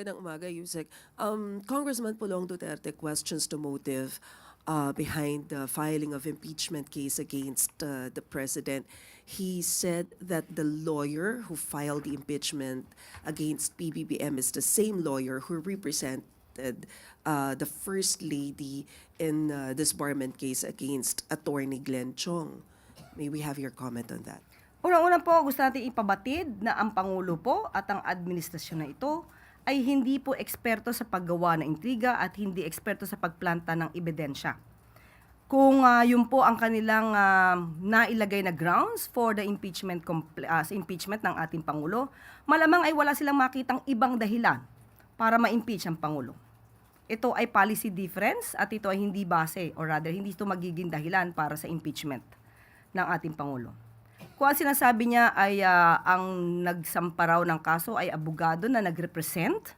Magandang umaga, Yusek. Congressman Pulong Duterte questions the motive behind the filing of impeachment case against the president. He said that the lawyer who filed the impeachment against PBBM is the same lawyer who represented the First Lady in this disbarment case against Attorney Glenn Chong. May we have your comment on that? Unang-una po, gusto natin ipabatid na ang Pangulo po at ang administrasyon na ito ay hindi po eksperto sa paggawa ng intriga at hindi eksperto sa pagplanta ng ebidensya. Kung yun po ang kanilang nailagay na grounds for the impeachment ng ating Pangulo, malamang ay wala silang makitang ibang dahilan para ma-impeach ang Pangulo. Ito ay policy difference at ito ay hindi base or rather hindi ito magiging dahilan para sa impeachment ng ating Pangulo. Kung ang sinasabi niya ay ang nagsampa raw ng kaso ay abogado na nag-represent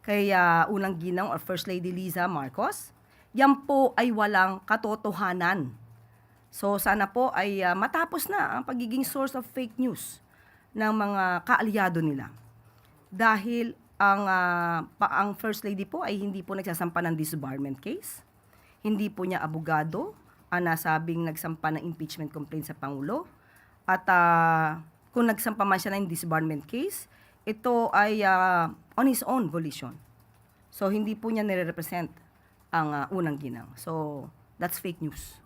kay unang ginang or First Lady Liza Marcos, yan po ay walang katotohanan. So sana po ay matapos na ang pagiging source of fake news ng mga kaalyado nila. Dahil ang First Lady po ay hindi po nagsasampa ng disbarment case. Hindi po niya abogado ang nasabing nagsampa ng impeachment complaint sa Pangulo. At kung nagsampa man siya ng disbarment case, ito ay on his own volition. So hindi po niya nire-represent ang unang ginang. So that's fake news.